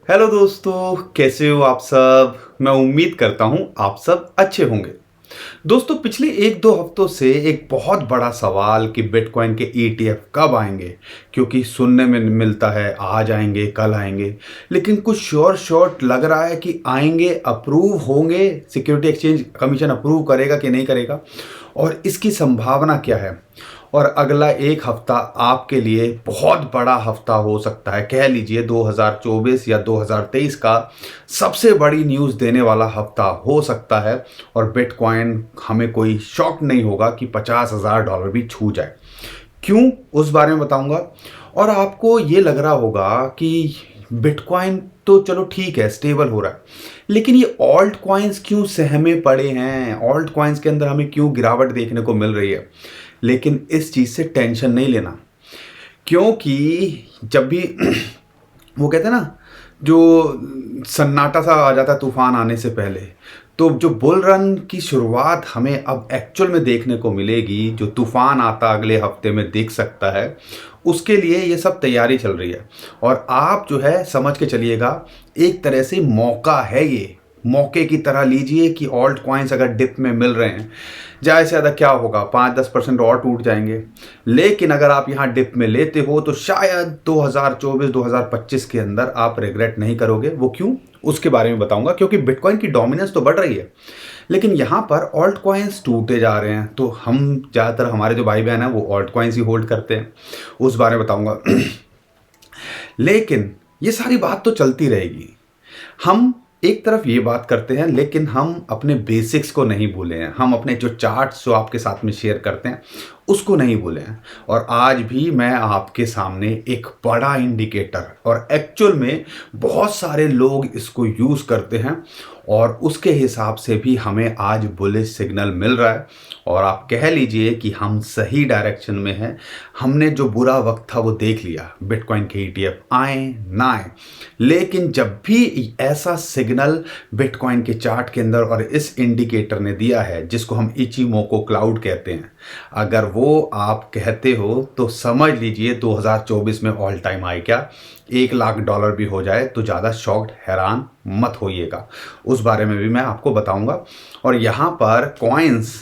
Hello दोस्तों, कैसे हो आप सब। मैं उम्मीद करता हूं आप सब अच्छे होंगे। दोस्तों, पिछले एक दो हफ्तों से एक बहुत बड़ा सवाल कि बिटकॉइन के ईटीएफ कब आएंगे, क्योंकि सुनने में मिलता है आज आएंगे कल आएंगे, लेकिन कुछ श्योर शॉर्ट लग रहा है कि आएंगे, अप्रूव होंगे, सिक्योरिटी एक्सचेंज कमीशन अप्रूव करेगा कि नहीं करेगा, और इसकी संभावना क्या है। और अगला एक हफ्ता आपके लिए बहुत बड़ा हफ्ता हो सकता है, कह लीजिए 2024 या 2023 का सबसे बड़ी न्यूज़ देने वाला हफ्ता हो सकता है। और बिटकॉइन हमें कोई शॉक नहीं होगा कि $50,000 भी छू जाए। क्यों, उस बारे में बताऊंगा। और आपको ये लग रहा होगा कि बिटकॉइन तो चलो ठीक है, स्टेबल हो रहा है, लेकिन ये ऑल्ट कॉइन्स क्यों सहमे पड़े हैं, ऑल्ट कॉइन्स के अंदर हमें क्यों गिरावट देखने को मिल रही है। लेकिन इस चीज़ से टेंशन नहीं लेना, क्योंकि जब भी वो कहते हैं ना, जो सन्नाटा सा आ जाता है तूफान आने से पहले, तो जो बुल रन की शुरुआत हमें अब एक्चुअल में देखने को मिलेगी, जो तूफान आता अगले हफ्ते में देख सकता है, उसके लिए ये सब तैयारी चल रही है। और आप जो है समझ के चलिएगा, एक तरह से मौका है, ये मौके की तरह लीजिए कि ऑल्ट कॉइन्स अगर डिप में मिल रहे हैं, ज़्यादा से ज़्यादा क्या होगा, 5-10% और टूट जाएंगे। लेकिन अगर आप यहाँ डिप में लेते हो तो शायद 2024-2025 के अंदर आप रिग्रेट नहीं करोगे। वो क्यों, उसके बारे में बताऊंगा, क्योंकि बिटकॉइन की डोमिनेंस तो बढ़ रही है, लेकिन यहाँ पर ऑल्ट कॉइन्स टूटे जा रहे हैं। तो हम ज़्यादातर, हमारे जो भाई बहन हैं वो ऑल्ट कॉइन्स ही होल्ड करते हैं, उस बारे में बताऊंगा। लेकिन ये सारी बात तो चलती रहेगी। हम एक तरफ ये बात करते हैं, लेकिन हम अपने बेसिक्स को नहीं भूले हैं। हम अपने जो चार्ट्स जो आपके साथ में शेयर करते हैं उसको नहीं भूले हैं। और आज भी मैं आपके सामने एक बड़ा इंडिकेटर, और एक्चुअल में बहुत सारे लोग इसको यूज़ करते हैं, और उसके हिसाब से भी हमें आज बुलिश सिग्नल मिल रहा है। और आप कह लीजिए कि हम सही डायरेक्शन में हैं। हमने जो बुरा वक्त था वो देख लिया, बिटकॉइन के ईटीएफ आए ना आए, लेकिन जब भी ऐसा सिग्नल बिटकॉइन के चार्ट के अंदर और इस इंडिकेटर ने दिया है, जिसको हम इचिमोको क्लाउड कहते हैं, अगर वो आप कहते हो तो समझ लीजिए 2024 में ऑल टाइम हाई क्या $1,00,000 भी हो जाए तो ज़्यादा शॉक्ड हैरान मत होइएगा। उस बारे में भी मैं आपको बताऊंगा। और यहाँ पर कॉइन्स,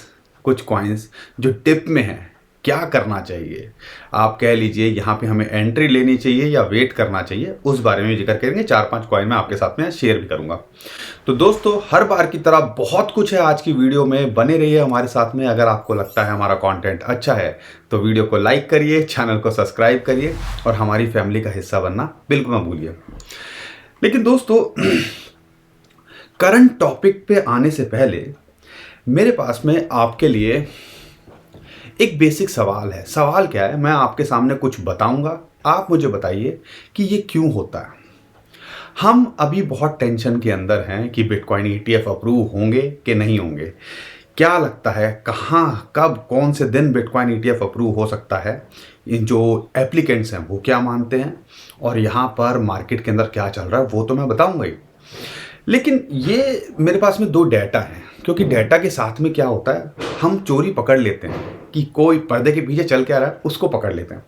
कुछ कॉइन्स जो डिप में हैं, क्या करना चाहिए, आप कह लीजिए यहाँ पे हमें एंट्री लेनी चाहिए या वेट करना चाहिए, उस बारे में जिक्र करेंगे। 4-5 कॉइन मैं आपके साथ में शेयर भी करूंगा। तो दोस्तों, हर बार की तरह बहुत कुछ है आज की वीडियो में, बने रहिए हमारे साथ में। अगर आपको लगता है हमारा कंटेंट अच्छा है तो वीडियो को लाइक करिए, चैनल को सब्सक्राइब करिए, और हमारी फैमिली का हिस्सा बनना बिल्कुल ना भूलिए। लेकिन दोस्तों, करंट टॉपिक पे आने से पहले मेरे पास में आपके लिए एक बेसिक सवाल है। सवाल क्या है, मैं आपके सामने कुछ बताऊंगा, आप मुझे बताइए कि ये क्यों होता है। हम अभी बहुत टेंशन के अंदर हैं कि बिटकॉइन ईटीएफ अप्रूव होंगे कि नहीं होंगे। क्या लगता है, कहाँ, कब, कौन से दिन बिटकॉइन ईटीएफ अप्रूव हो सकता है, इन जो एप्लीकेंट्स हैं वो क्या मानते हैं, और यहाँ पर मार्केट के अंदर क्या चल रहा है वो तो मैं बताऊंगा ही। लेकिन ये मेरे पास में दो डेटा हैं, क्योंकि डेटा के साथ में क्या होता है, हम चोरी पकड़ लेते हैं कि कोई पर्दे के पीछे चल के आ रहा है, उसको पकड़ लेते हैं।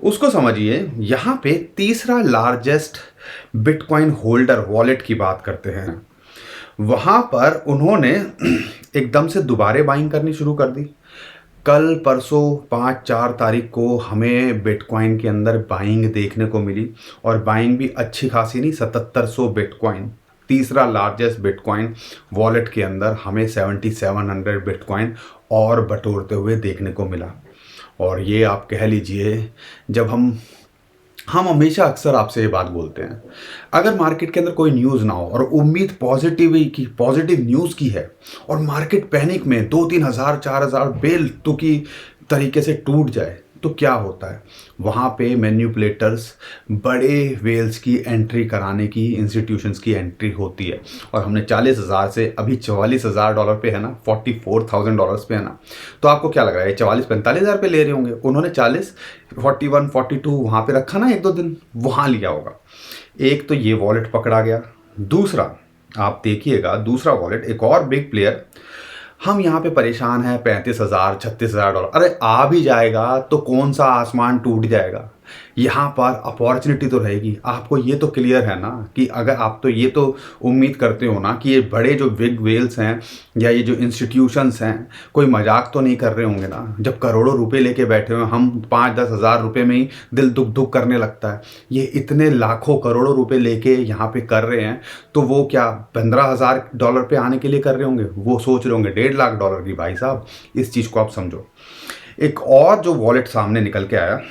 उसको समझिए, यहाँ पे तीसरा लार्जेस्ट बिटकॉइन होल्डर वॉलेट की बात करते हैं, वहाँ पर उन्होंने एकदम से दोबारे बाइंग करनी शुरू कर दी। कल परसों 5-4 तारीख को हमें बिटकॉइन के अंदर बाइंग देखने को मिली, और बाइंग भी अच्छी खासी नहीं, 7700 बिटकॉइन, तीसरा लार्जेस्ट बिटकॉइन वॉलेट के अंदर हमें 7700 बिटकॉइन और बटोरते हुए देखने को मिला। और ये आप कह लीजिए, जब हम हमेशा अक्सर आपसे ये बात बोलते हैं, अगर मार्केट के अंदर कोई न्यूज़ ना हो और उम्मीद पॉजिटिव न्यूज़ की है, और मार्केट पैनिक में 2-3 हज़ार 4,000 बेतुकी तरीके से टूट जाए, तो क्या होता है, वहाँ पे मैन्युपुलेटर्स बड़े वेल्स की एंट्री कराने की, इंस्टीट्यूशंस की एंट्री होती है। और हमने 40,000 से अभी $44,000 पे है ना, $44,000 पे है ना, तो आपको क्या लग रहा है 44-45 हज़ार पे ले रहे होंगे, उन्होंने 40, 41-42 वहाँ पे रखा ना, 1-2 दिन वहाँ लिया होगा। एक तो ये वॉलेट पकड़ा गया। दूसरा, आप देखिएगा, दूसरा वॉलेट, एक और बिग प्लेयर, हम यहाँ पे परेशान हैं, $35,000 $36,000, अरे आ भी जाएगा तो कौन सा आसमान टूट जाएगा, यहाँ पर अपॉर्चुनिटी तो रहेगी। आपको ये तो क्लियर है ना कि अगर आप तो ये तो उम्मीद करते हो ना कि ये बड़े जो बिग वेल्स हैं या ये जो इंस्टीट्यूशंस हैं कोई मजाक तो नहीं कर रहे होंगे ना, जब करोड़ों रुपए लेके बैठे हुए हम 5-10 हज़ार रुपये में ही दिल दुख दुख करने लगता है। ये इतने लाखों करोड़ों रुपए लेके यहाँ पे कर रहे हैं तो वो क्या $15,000 पे आने के लिए कर रहे होंगे? वो सोच रहे होंगे $1.5 लाख की। भाई साहब इस चीज़ को आप समझो। एक और जो वॉलेट सामने निकल के आया,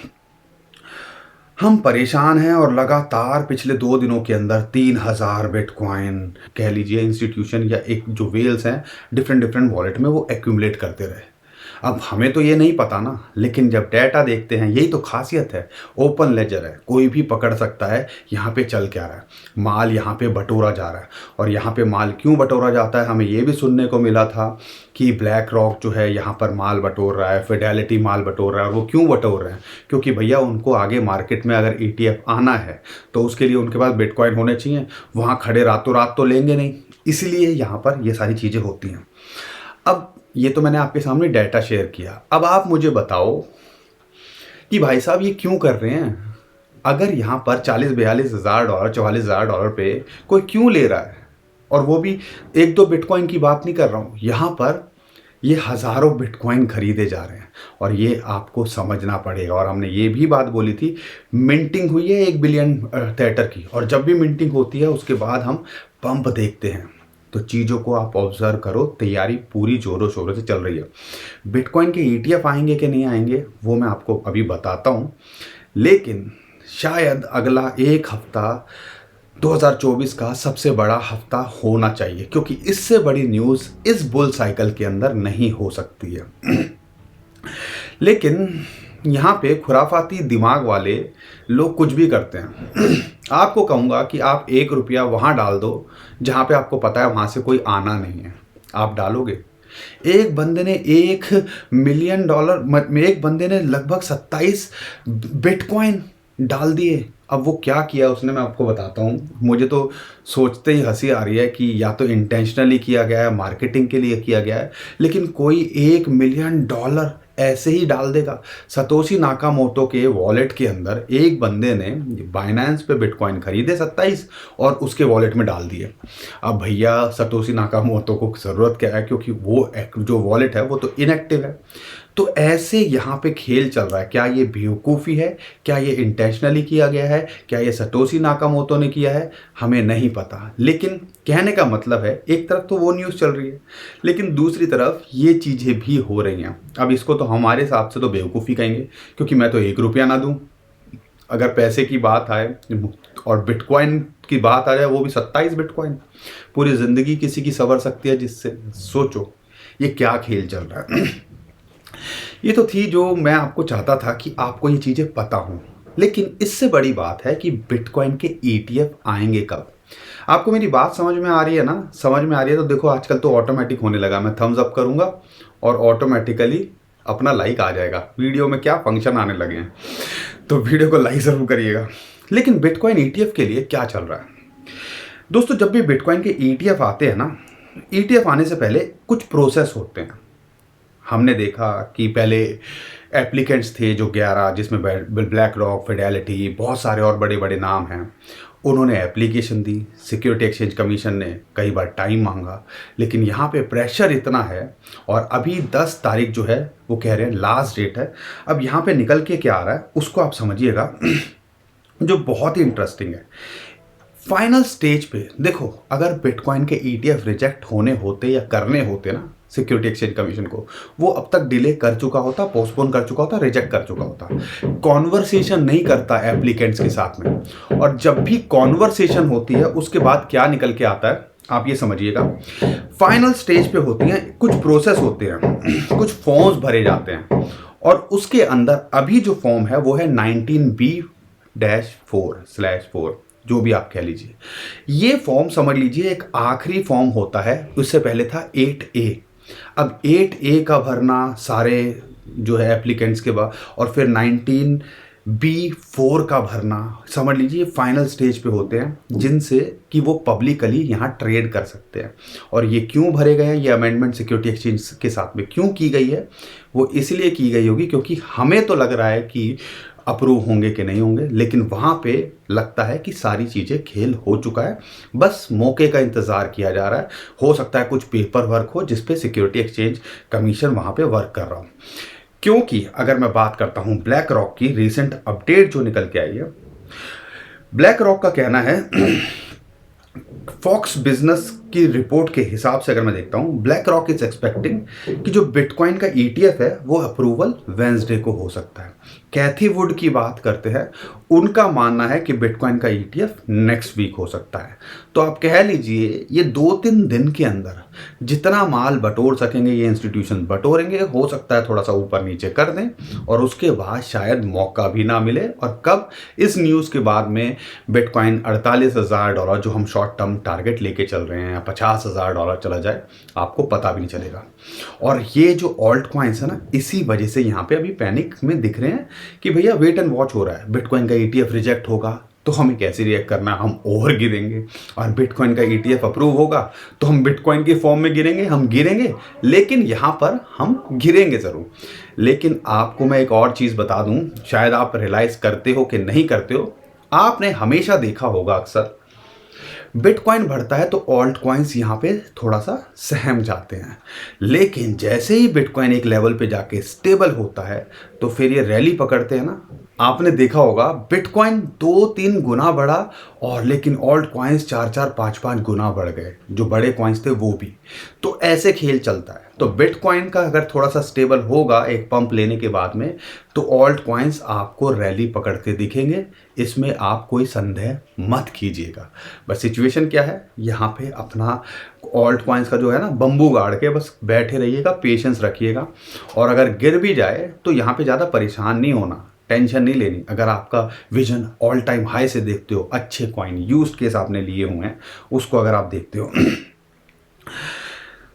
हम परेशान हैं और लगातार पिछले 2 दिनों के अंदर 3,000 बिटकॉइन कह लीजिए इंस्टीट्यूशन या एक जो वेल्स हैं डिफरेंट डिफरेंट वॉलेट में वो एक्यूमुलेट करते रहे। अब हमें तो ये नहीं पता ना, लेकिन जब डेटा देखते हैं, यही तो खासियत है, ओपन लेजर है, कोई भी पकड़ सकता है यहाँ पे चल क्या रहा है। माल यहाँ पे बटोरा जा रहा है और यहाँ पे माल क्यों बटोरा जाता है, हमें ये भी सुनने को मिला था कि ब्लैक रॉक जो है यहाँ पर माल बटोर रहा है, फिडेलिटी माल बटोर रहा है। और वो क्यों बटोर रहे हैं? क्योंकि भैया उनको आगे मार्केट में अगर ETF आना है तो उसके लिए उनके पास बिटकॉइन होने चाहिए। वहाँ खड़े रातों रात तो लेंगे नहीं, इसलिए यहाँ पर ये सारी चीज़ें होती हैं। अब ये तो मैंने आपके सामने डाटा शेयर किया। अब आप मुझे बताओ कि भाई साहब ये क्यों कर रहे हैं? अगर यहाँ पर $40,000-42,000 $44,000 पे कोई क्यों ले रहा है? और वो भी 1-2 बिटकॉइन की बात नहीं कर रहा हूँ, यहाँ पर ये हज़ारों बिटकॉइन खरीदे जा रहे हैं और ये आपको समझना पड़ेगा। और हमने ये भी बात बोली थी, मिंटिंग हुई है 1 बिलियन थेटर की, और जब भी मिंटिंग होती है उसके बाद हम पंप देखते हैं। तो चीज़ों को आप ऑब्जर्व करो, तैयारी पूरी ज़ोरों शोरों से चल रही है। बिटकॉइन के ETF आएंगे कि नहीं आएंगे वो मैं आपको अभी बताता हूँ, लेकिन शायद अगला एक हफ्ता 2024 का सबसे बड़ा हफ्ता होना चाहिए, क्योंकि इससे बड़ी न्यूज़ इस बुल साइकिल के अंदर नहीं हो सकती है। लेकिन यहाँ पे खुराफाती दिमाग वाले लोग कुछ भी करते हैं। आपको कहूँगा कि आप ₹1 वहाँ डाल दो जहाँ पे आपको पता है वहाँ से कोई आना नहीं है, आप डालोगे। एक बंदे ने $1 मिलियन एक बंदे ने लगभग 27 बिटकॉइन डाल दिए। अब वो क्या किया उसने, मैं आपको बताता हूँ। मुझे तो सोचते ही हंसी आ रही है कि या तो इंटेंशनली किया गया है, मार्केटिंग के लिए किया गया है, लेकिन कोई $1 मिलियन ऐसे ही डाल देगा। सतोशी नाकामोटो के वॉलेट के अंदर एक बंदे ने बाइनेंस पे बिटकॉइन खरीदे 27 और उसके वॉलेट में डाल दिए। अब भैया सतोशी नाकामोटो को ज़रूरत क्या है, क्योंकि वो जो वॉलेट है वो तो इनएक्टिव है। तो ऐसे यहाँ पे खेल चल रहा है। क्या ये बेवकूफ़ी है? क्या ये इंटेंशनली किया गया है? क्या ये सतोशी नाकामोटो ने किया है? हमें नहीं पता, लेकिन कहने का मतलब है एक तरफ तो वो न्यूज़ चल रही है, लेकिन दूसरी तरफ ये चीज़ें भी हो रही हैं। अब इसको तो हमारे हिसाब से तो बेवकूफ़ी कहेंगे, क्योंकि मैं तो ₹1 ना दूँ। अगर पैसे की बात आए और बिटकॉइन की बात आ जाए, वो भी 27 बिटकॉइन, पूरी ज़िंदगी किसी की संवर सकती है जिससे। सोचो ये क्या खेल चल रहा है। ये तो थी जो मैं आपको चाहता था कि आपको ये चीज़ें पता हों, लेकिन इससे बड़ी बात है कि बिटकॉइन के ETF आएंगे कब। आपको मेरी बात समझ में आ रही है ना? समझ में आ रही है तो देखो, आजकल तो ऑटोमेटिक होने लगा। मैं थम्स अप करूँगा और ऑटोमेटिकली अपना लाइक आ जाएगा। वीडियो में क्या फंक्शन आने लगे हैं, तो वीडियो को लाइक ज़रूर करिएगा। लेकिन बिटकॉइन ETF के लिए क्या चल रहा है दोस्तों? जब भी बिटकॉइन के ETF आते हैं ना, ETF आने से पहले कुछ प्रोसेस होते हैं। हमने देखा कि पहले एप्लीकेंट्स थे जो 11, जिसमें ब्लैक रॉक, फिडेलिटी, बहुत सारे और बड़े बड़े नाम हैं। उन्होंने एप्लीकेशन दी, सिक्योरिटी एक्सचेंज कमीशन ने कई बार टाइम मांगा, लेकिन यहाँ पे प्रेशर इतना है और अभी 10 तारीख जो है वो कह रहे हैं लास्ट डेट है। अब यहाँ पे निकल के क्या आ रहा है उसको आप समझिएगा, जो बहुत ही इंटरेस्टिंग है। फाइनल स्टेज पे देखो, अगर बिटकॉइन के ETF रिजेक्ट होने होते या करने होते ना सिक्योरिटी एक्सचेंज कमीशन को, वो अब तक डिले कर चुका होता, पोस्टपोन कर चुका होता, रिजेक्ट कर चुका होता। कॉन्वर्सेशन नहीं करता एप्लीकेंट्स के साथ में, और जब भी कॉन्वर्सेशन होती है उसके बाद क्या निकल के आता है आप ये समझिएगा। फाइनल स्टेज पे होती हैं, कुछ प्रोसेस होते हैं, कुछ फॉर्म्स भरे जाते हैं, और उसके अंदर अभी जो फॉर्म है वो है 19B-4/4, जो भी आप कह लीजिए। ये फॉर्म समझ लीजिए एक आखिरी फॉर्म होता है। उससे पहले था 8A। अब 8A का भरना सारे जो है एप्लीकेंट्स के बाद, और फिर 19B-4 का भरना, समझ लीजिए फाइनल स्टेज पे होते हैं, जिनसे कि वो पब्लिकली यहाँ ट्रेड कर सकते हैं। और ये क्यों भरे गए हैं, ये अमेंडमेंट सिक्योरिटी एक्सचेंज के साथ में क्यों की गई है, वो इसलिए की गई होगी क्योंकि हमें तो लग रहा है कि अप्रूव होंगे कि नहीं होंगे, लेकिन वहाँ पे लगता है कि सारी चीज़ें खेल हो चुका है, बस मौके का इंतज़ार किया जा रहा है। हो सकता है कुछ पेपर वर्क हो जिस पे सिक्योरिटी एक्सचेंज कमीशन वहाँ पे वर्क कर रहा हूँ। क्योंकि अगर मैं बात करता हूँ ब्लैक रॉक की रिसेंट अपडेट जो निकल के आई है, ब्लैक रॉक का कहना है फॉक्स बिजनेस की रिपोर्ट के हिसाब से अगर मैं देखता हूं, ब्लैक रॉक इज एक्सपेक्टिंग कि जो बिटकॉइन का ईटीएफ है वो अप्रूवल वेंसडे को हो सकता है। कैथी वुड की बात करते हैं, उनका मानना है कि बिटकॉइन का ईटीएफ नेक्स्ट वीक हो सकता है। तो आप कह लीजिए ये 2-3 दिन के अंदर जितना माल बटोर सकेंगे ये इंस्टीट्यूशन बटोरेंगे। हो सकता है थोड़ा सा ऊपर नीचे कर दें और उसके बाद शायद मौका भी ना मिले। और कब, इस न्यूज़ के बाद में बिटकॉइन $48,000 जो हम शॉर्ट टर्म टारगेट लेके चल रहे हैं, $50,000 चला जाए, आपको पता भी नहीं चलेगा। और ये जो ऑल्ट कॉइन्स है ना, इसी वजह से यहाँ पे अभी पैनिक में दिख रहे हैं कि भैया वेट एंड वॉच हो रहा है। बिटकॉइन का ईटीएफ रिजेक्ट होगा तो हमें कैसे रिएक्ट करना है, हम ओवर गिरेंगे। और बिटकॉइन का ईटीएफ अप्रूव होगा तो हम बिटकॉइन के फॉर्म में गिरेंगे, हम गिरेंगे, लेकिन यहाँ पर हम गिरेंगे ज़रूर। लेकिन आपको मैं एक और चीज़ बता दूँ, शायद आप रियलाइज़ करते हो कि नहीं करते हो, आपने हमेशा देखा होगा अक्सर बिटकॉइन बढ़ता है तो ऑल्ट कॉइन्स यहाँ पे थोड़ा सा सहम जाते हैं, लेकिन जैसे ही बिटकॉइन एक लेवल पे जाके स्टेबल होता है तो फिर ये रैली पकड़ते हैं ना। आपने देखा होगा बिटकॉइन 2-3 गुना बढ़ा और लेकिन ऑल्ट कॉइन्स 4-4, 5-5 गुना बढ़ गए, जो बड़े कॉइन्स थे वो भी। तो ऐसे खेल चलता है। तो बिटकॉइन का अगर थोड़ा सा स्टेबल होगा एक पंप लेने के बाद में, तो ऑल्ट कॉइन्स आपको रैली पकड़ते दिखेंगे, इसमें आप कोई संदेह मत कीजिएगा। बस सिचुएशन क्या है, यहाँ पे अपना ऑल्ट कॉइन्स का जो है ना बम्बू गाड़ के बस बैठे रहिएगा, पेशेंस रखिएगा। और अगर गिर भी जाए तो यहाँ पे ज़्यादा परेशान नहीं होना, टेंशन नहीं लेनी। अगर आपका विजन ऑल टाइम हाई से देखते हो, अच्छे कॉइन यूज्ड केस आपने लिए हुए हैं, उसको अगर आप देखते हो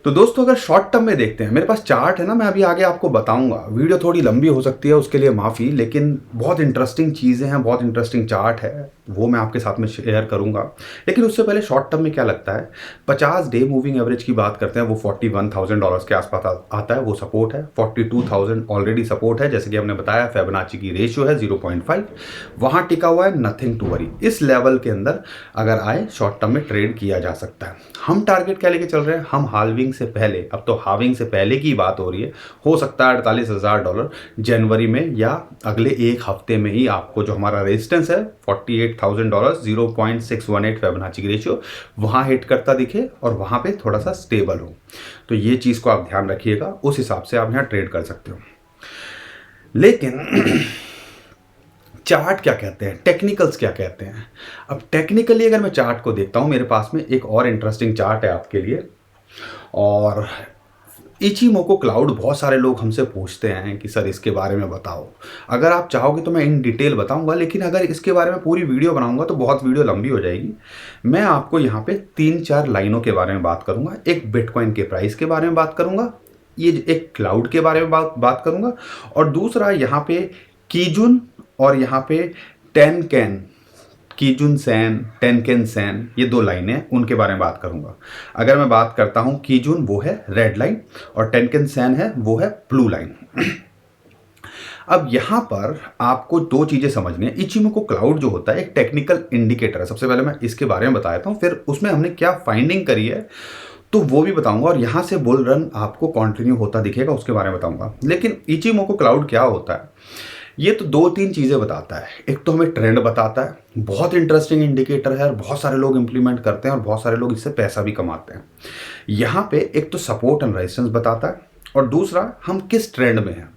तो दोस्तों अगर शॉर्ट टर्म में देखते हैं, मेरे पास चार्ट है ना, मैं अभी आगे आपको बताऊंगा। वीडियो थोड़ी लंबी हो सकती है, उसके लिए माफ़ी, लेकिन बहुत इंटरेस्टिंग चीज़ें हैं, बहुत इंटरेस्टिंग चार्ट है, वो मैं आपके साथ में शेयर करूंगा। लेकिन उससे पहले शॉर्ट टर्म में क्या लगता है, 50 डे मूविंग एवरेज की बात करते हैं, वो $41,000 के आसपास आता है, वो सपोर्ट है। 42,000 ऑलरेडी सपोर्ट है, जैसे कि हमने बताया फिबोनाची की रेशियो है 0.5, वहाँ टिका हुआ है, नथिंग टू वरी। इस लेवल के अंदर अगर आए शॉर्ट टर्म में ट्रेड किया जा सकता है। हम टारगेट क्या लेके चल रहे हैं, हम हाल्विंग से पहले, अब तो हाल्विंग से पहले की बात हो रही है, हो सकता है $48,000 जनवरी में या अगले एक हफ्ते में ही आपको जो हमारा रेजिस्टेंस है $48,000, 0.618 फिबोनाची की रेशियो, वहाँ हिट करता दिखे और वहाँ पे थोड़ा सा स्टेबल हो। तो ये चीज़ को आप ध्यान रखिएगा, उस हिसाब से आप यहाँ ट्रेड कर सकते हो। लेकिन चार्ट क्या कहते हैं, टेक्निकल्स क्या कहते हैं। अब टेक्निकली अगर मैं चार्ट को देखता हूँ, मेरे पास में एक और इंटरेस्टिंग चार्ट है आपके लिए। और इचिमोको क्लाउड, बहुत सारे लोग हमसे पूछते हैं कि सर इसके बारे में बताओ। अगर आप चाहोगे तो मैं इन डिटेल बताऊंगा, लेकिन अगर इसके बारे में पूरी वीडियो बनाऊंगा तो बहुत वीडियो लंबी हो जाएगी। मैं आपको यहाँ पे 3-4 लाइनों के बारे में बात करूंगा। एक बिटकॉइन के प्राइस के बारे में बात करूंगा, ये एक क्लाउड के बारे में बात करूंगा, और दूसरा यहाँ पे कीजुन और यहाँ पे टेनकेन, कीजुन सैन, टेनकेन सैन, ये 2 लाइनें, उनके बारे में बात करूंगा। अगर मैं बात करता हूं, कीजुन वो है रेड लाइन और टेनकेन सैन है वो है ब्लू लाइन। अब यहां पर आपको 2 चीजें समझनी है। इचिमोको क्लाउड जो होता है एक टेक्निकल इंडिकेटर है। सबसे पहले मैं इसके बारे में बताता हूं, फिर उसमें हमने क्या फाइंडिंग करी है तो वो भी बताऊंगा, और यहां से बुल रन आपको कंटिन्यू होता दिखेगा, उसके बारे में बताऊंगा। लेकिन इचिमोको क्लाउड क्या होता है, ये तो 2-3 चीज़ें बताता है। एक तो हमें ट्रेंड बताता है, बहुत इंटरेस्टिंग इंडिकेटर है और बहुत सारे लोग इंप्लीमेंट करते हैं और बहुत सारे लोग इससे पैसा भी कमाते हैं। यहाँ पे एक तो सपोर्ट एंड रेजिस्टेंस बताता है, और दूसरा हम किस ट्रेंड में हैं।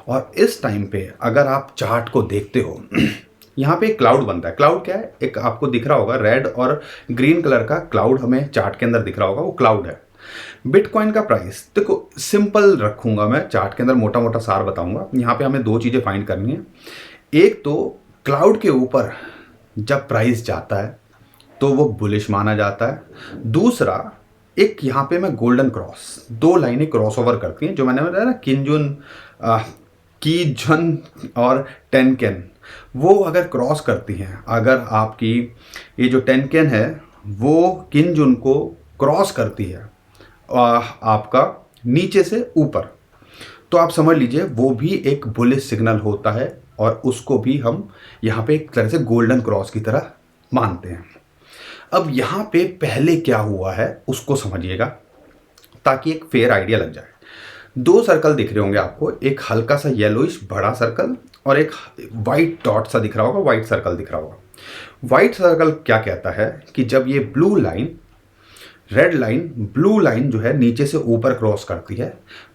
और इस टाइम पे अगर आप चार्ट को देखते हो, यहाँ पे एक क्लाउड बनता है। क्लाउड क्या है, एक आपको दिख रहा होगा रेड और ग्रीन कलर का क्लाउड हमें चार्ट के अंदर दिख रहा होगा, वो क्लाउड है। बिटकॉइन का प्राइस देखो, सिंपल रखूंगा मैं, चार्ट के अंदर मोटा मोटा सार बताऊंगा। यहाँ पे हमें 2 चीज़ें फाइंड करनी है। एक तो क्लाउड के ऊपर जब प्राइस जाता है तो वो बुलिश माना जाता है। दूसरा, एक यहाँ पे मैं गोल्डन क्रॉस, 2 लाइनें क्रॉस ओवर करती हैं, जो मैंने बताया ना कीजुन और टेनकेन, वो अगर क्रॉस करती हैं, अगर आपकी ये जो टेनकेन है वो किंजुन को क्रॉस करती है आपका नीचे से ऊपर, तो आप समझ लीजिए वो भी एक बुलिश सिग्नल होता है और उसको भी हम यहाँ पे एक तरह से गोल्डन क्रॉस की तरह मानते हैं। अब यहाँ पे पहले क्या हुआ है उसको समझिएगा ताकि एक फेयर आइडिया लग जाए। दो सर्कल दिख रहे होंगे आपको, एक हल्का सा येलोइश बड़ा सर्कल और एक वाइट डॉट सा दिख रहा होगा, वाइट सर्कल दिख रहा होगा। वाइट सर्कल क्या कहता है कि जब ये blue line, red line, blue line जो है नीचे से ऊपर क्रॉस करती है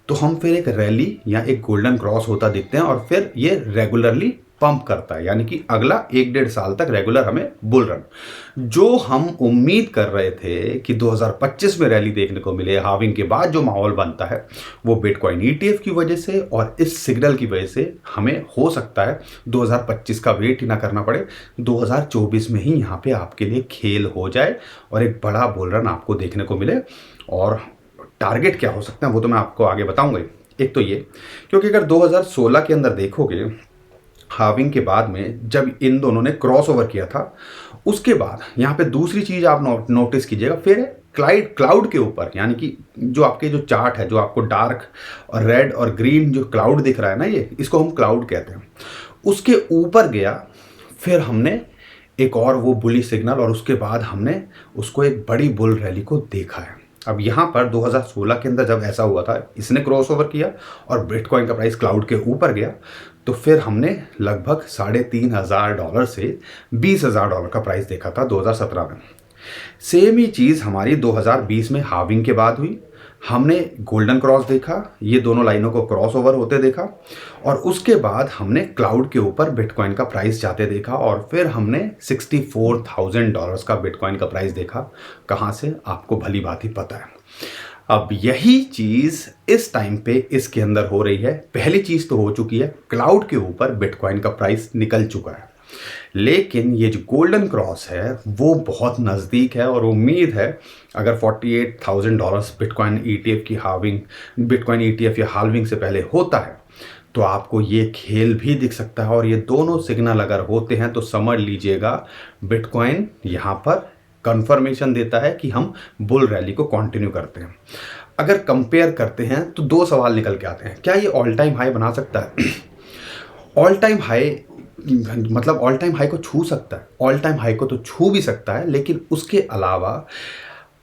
तो हम फिर एक रैली या एक गोल्डन क्रॉस होता दिखते हैं और फिर ये रेगुलरली पंप करता है, यानी कि अगला 1-1.5 साल तक रेगुलर हमें बुल रन, जो हम उम्मीद कर रहे थे कि 2025 में रैली देखने को मिले। हाविंग के बाद जो माहौल बनता है वो बिटकॉइन ईटीएफ की वजह से और इस सिग्नल की वजह से हमें हो सकता है 2025 का वेट ही ना करना पड़े, 2024 में ही यहाँ पे आपके लिए खेल हो जाए और एक बड़ा बुल रन आपको देखने को मिले। और टारगेट क्या हो सकता है वो तो मैं आपको आगे बताऊंगा। एक तो ये, क्योंकि अगर 2016 के अंदर देखोगे हाविंग के बाद में जब इन दोनों ने क्रॉस ओवर किया था, उसके बाद यहाँ पे दूसरी चीज आप नोटिस कीजिएगा, फिर क्लाउड के ऊपर, यानी कि जो आपके जो चार्ट है, जो आपको डार्क और रेड और ग्रीन जो क्लाउड दिख रहा है ना, ये इसको हम क्लाउड कहते हैं, उसके ऊपर गया, फिर हमने एक और वो बुली सिग्नल और उसके बाद हमने उसको एक बड़ी बुल रैली को देखा है। अब यहाँ पर 2016 के अंदर जब ऐसा हुआ था, इसने क्रॉस ओवर किया और बिटकॉइन का प्राइस क्लाउड के ऊपर गया, तो फिर हमने लगभग $3,500 से $20,000 का प्राइस देखा था 2017 में। सेम ही चीज़ हमारी 2020 में हाविंग के बाद हुई। हमने गोल्डन क्रॉस देखा, ये दोनों लाइनों को क्रॉस ओवर होते देखा और उसके बाद हमने क्लाउड के ऊपर बिटकॉइन का प्राइस जाते देखा और फिर हमने $64,000 का बिटकॉइन का प्राइस देखा। कहाँ से, आपको भली बात ही पता है। अब यही चीज़ इस टाइम पे इसके अंदर हो रही है। पहली चीज़ तो हो चुकी है, क्लाउड के ऊपर बिटकॉइन का प्राइस निकल चुका है, लेकिन ये जो गोल्डन क्रॉस है वो बहुत नज़दीक है और उम्मीद है अगर $48,000 बिटकॉइन ईटीएफ की हाविंग, बिटकॉइन ईटीएफ या हाल्विंग से पहले होता है तो आपको ये खेल भी दिख सकता है। और ये दोनों सिग्नल अगर होते हैं तो समझ लीजिएगा बिटकॉइन यहाँ पर कंफर्मेशन देता है कि हम बुल रैली को कंटिन्यू करते हैं। अगर कंपेयर करते हैं तो दो सवाल निकल के आते हैं, क्या ये ऑल टाइम हाई बना सकता है? ऑल टाइम हाई मतलब ऑल टाइम हाई को छू सकता है, ऑल टाइम हाई को तो छू भी सकता है, लेकिन उसके अलावा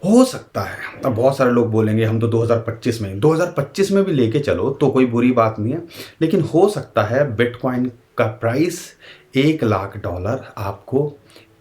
हो सकता है, अब बहुत सारे लोग बोलेंगे हम तो 2025 में भी लेके चलो तो कोई बुरी बात नहीं है, लेकिन हो सकता है बिटकॉइन का प्राइस $1,00,000 आपको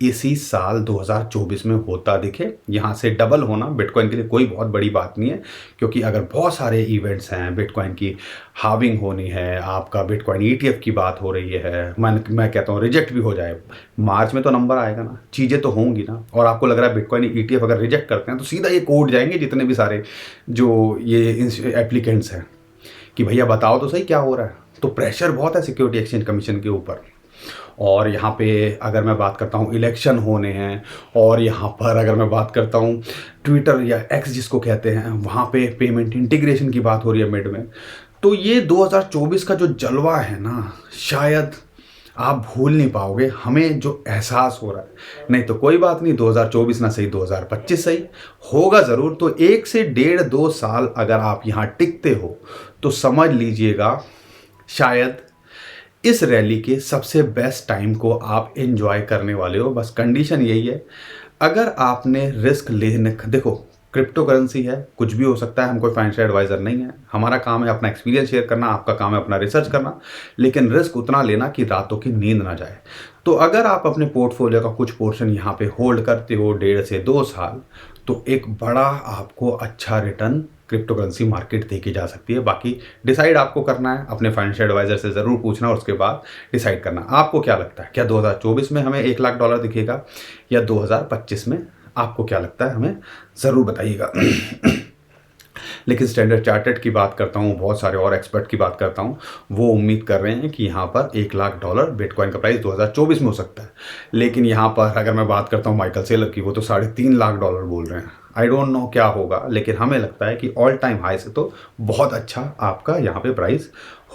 इसी साल 2024 में होता दिखे। यहाँ से डबल होना बिटकॉइन के लिए कोई बहुत बड़ी बात नहीं है, क्योंकि अगर बहुत सारे इवेंट्स हैं, बिटकॉइन की हाविंग होनी है, आपका बिटकॉइन ईटीएफ की बात हो रही है, मैं कहता हूँ रिजेक्ट भी हो जाए, मार्च में तो नंबर आएगा ना, चीज़ें तो होंगी ना। और आपको लग रहा है बिटकॉइन ईटीएफ अगर रिजेक्ट करते हैं तो सीधा ये कोड जाएंगे जितने भी सारे जो ये एप्लीकेंट्स हैं कि भैया बताओ तो सही क्या हो रहा है। तो प्रेशर बहुत है सिक्योरिटी एक्सचेंज कमीशन के ऊपर। और यहाँ पे अगर मैं बात करता हूँ इलेक्शन होने हैं, और यहाँ पर अगर मैं बात करता हूँ ट्विटर या एक्स जिसको कहते हैं, वहाँ पे पेमेंट इंटीग्रेशन की बात हो रही है मिड में। तो ये 2024 का जो जलवा है ना, शायद आप भूल नहीं पाओगे। हमें जो एहसास हो रहा है, नहीं तो कोई बात नहीं, 2024 ना सही 2025 सही होगा ज़रूर। तो 1 से 1.5-2 साल अगर आप यहाँ टिकते हो तो समझ लीजिएगा शायद इस रैली के सबसे बेस्ट टाइम को आप एंजॉय करने वाले हो। बस कंडीशन यही है, अगर आपने रिस्क लेने, देखो क्रिप्टो करेंसी है, कुछ भी हो सकता है, हम कोई फाइनेंशियल एडवाइज़र नहीं है, हमारा काम है अपना एक्सपीरियंस शेयर करना, आपका काम है अपना रिसर्च करना, लेकिन रिस्क उतना लेना कि रातों की नींद ना जाए। तो अगर आप अपने पोर्टफोलियो का कुछ पोर्शन यहाँ पे होल्ड करते हो 1.5 से 2 साल, तो एक बड़ा आपको अच्छा रिटर्न क्रिप्टो करेंसी मार्केट दे के जा सकती है। बाकी डिसाइड आपको करना है, अपने फाइनेंशियल एडवाइज़र से ज़रूर पूछना और उसके बाद डिसाइड करना। आपको क्या लगता है, क्या 2024 में हमें $1,00,000 दिखेगा या 2025 में? आपको क्या लगता है हमें ज़रूर बताइएगा। लेकिन स्टैंडर्ड चार्टर्ड की बात करता हूँ, बहुत सारे और एक्सपर्ट की बात करता हूँ, वो उम्मीद कर रहे हैं कि यहाँ पर $1,00,000 बिटकॉइन का प्राइस 2024 में हो सकता है। लेकिन यहाँ पर अगर मैं बात करता हूँ माइकल सेलर की, वो तो $3.5 लाख बोल रहे हैं। आई डोंट नो क्या होगा, लेकिन हमें लगता है कि ऑल टाइम हाई से तो बहुत अच्छा आपका यहाँ पे प्राइस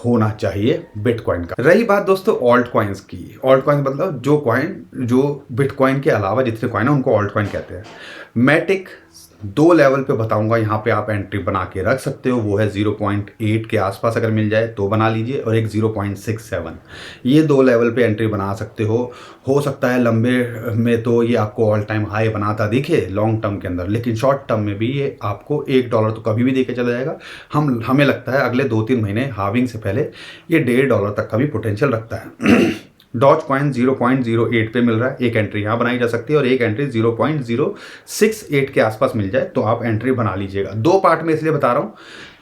होना चाहिए बिटकॉइन का। रही बात दोस्तों ऑल्ट कॉइन्स की, ऑल्ट कॉइन मतलब जो कॉइन जो बिटकॉइन के अलावा जितने कॉइन है उनको ऑल्ट कॉइन कहते हैं। मैटिक दो लेवल पे बताऊंगा, यहाँ पे आप एंट्री बना के रख सकते हो। वो है 0.8 के आसपास अगर मिल जाए तो बना लीजिए, और एक 0.67, ये दो लेवल पे एंट्री बना सकते हो सकता है लंबे में तो ये आपको ऑल टाइम हाई बनाता दिखे लॉन्ग टर्म के अंदर, लेकिन शॉर्ट टर्म में भी ये आपको $1 तो कभी भी देके चला जाएगा। हमें लगता है अगले 2-3 महीने हार्विंग से पहले ये $1.5 तक का भी पोटेंशियल रखता है। डॉज कॉइन 0.08 पे मिल रहा है, एक एंट्री यहाँ बनाई जा सकती है, और एक एंट्री 0.068 के आसपास मिल जाए तो आप एंट्री बना लीजिएगा। दो पार्ट में इसलिए बता रहा हूँ,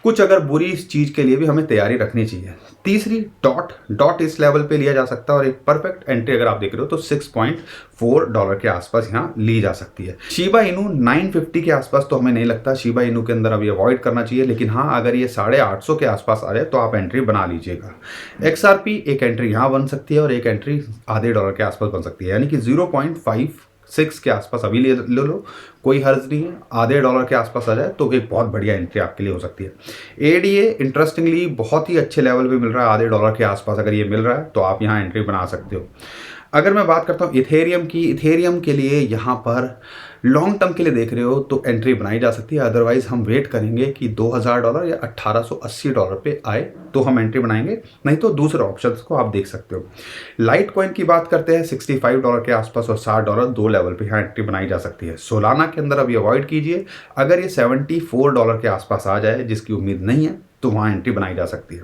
कुछ अगर बुरी इस चीज़ के लिए भी हमें तैयारी रखनी चाहिए। तीसरी डॉट इस लेवल पे लिया जा सकता है, और एक परफेक्ट एंट्री अगर आप देख रहे हो तो $6.4 के आसपास यहाँ ली जा सकती है। शिबा इनू 950 के आसपास तो हमें नहीं लगता, शिबा इनू के अंदर अभी अवॉइड करना चाहिए, लेकिन हाँ अगर ये 850 के आसपास आ जाए तो आप एंट्री बना लीजिएगा। XRP एक एंट्री यहाँ बन सकती है, और एक एंट्री $0.5 के आसपास बन सकती है, यानी कि 0.56 के आसपास अभी ले लो, कोई हर्ज नहीं है। $0.5 के आसपास आ जाए तो एक बहुत बढ़िया एंट्री आपके लिए हो सकती है। ADA इंटरेस्टिंगली बहुत ही अच्छे लेवल पे मिल रहा है, $0.5 के आसपास अगर ये मिल रहा है तो आप यहाँ एंट्री बना सकते हो। अगर मैं बात करता हूँ इथेरियम की, इथेरियम के लिए यहाँ पर लॉन्ग टर्म के लिए देख रहे हो तो एंट्री बनाई जा सकती है, अदरवाइज हम वेट करेंगे कि $2000 या $1880 पे आए तो हम एंट्री बनाएंगे, नहीं तो दूसरे ऑप्शंस को आप देख सकते हो। लाइट कॉइन की बात करते हैं, $65 के आसपास और $60 दो लेवल पे यहाँ एंट्री बनाई जा सकती है। सोलाना के अंदर अभी अवॉइड कीजिए, अगर ये $74 के आसपास आ जाए, जिसकी उम्मीद नहीं है, तो वहाँ एंट्री बनाई जा सकती है।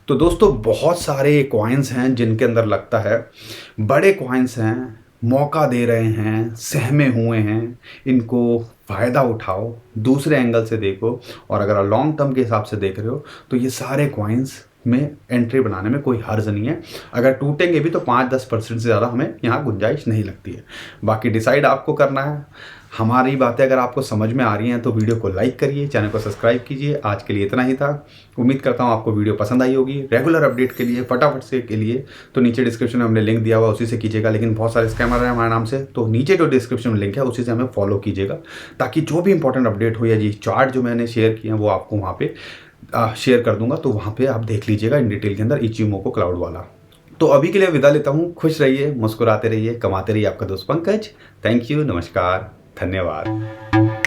तो दोस्तों बहुत सारे कॉइन्स हैं जिनके अंदर लगता है बड़े कॉइन्स हैं, मौका दे रहे हैं, सहमे हुए हैं, इनको फ़ायदा उठाओ, दूसरे एंगल से देखो, और अगर लॉन्ग टर्म के हिसाब से देख रहे हो तो ये सारे कॉइन्स में एंट्री बनाने में कोई हर्ज नहीं है। अगर टूटेंगे भी तो 5-10% से ज़्यादा हमें यहाँ गुंजाइश नहीं लगती है। बाकी डिसाइड आपको करना है। हमारी बातें अगर आपको समझ में आ रही हैं तो वीडियो को लाइक करिए, चैनल को सब्सक्राइब कीजिए। आज के लिए इतना ही था, उम्मीद करता हूँ आपको वीडियो पसंद आई होगी। रेगुलर अपडेट के लिए फटाफट से के लिए तो नीचे डिस्क्रिप्शन में हमने लिंक दिया हुआ, उसी से कीजिएगा, लेकिन बहुत सारे स्कैमर हैं हमारे नाम से, तो नीचे जो डिस्क्रिप्शन में लिंक है उसी से हमें फॉलो कीजिएगा, ताकि जो भी इंपॉर्टेंट अपडेट हो या जी चार्ट जो मैंने शेयर किए हैं वो आपको वहाँ पे शेयर कर दूंगा, तो वहाँ पे आप देख लीजिएगा इन डिटेल के अंदर इचिमोको क्लाउड वाला। तो अभी के लिए विदा लेता हूँ। खुश रहिए, मुस्कुराते रहिए, कमाते रहिए। आपका दोस्त पंकज। थैंक यू, नमस्कार, धन्यवाद।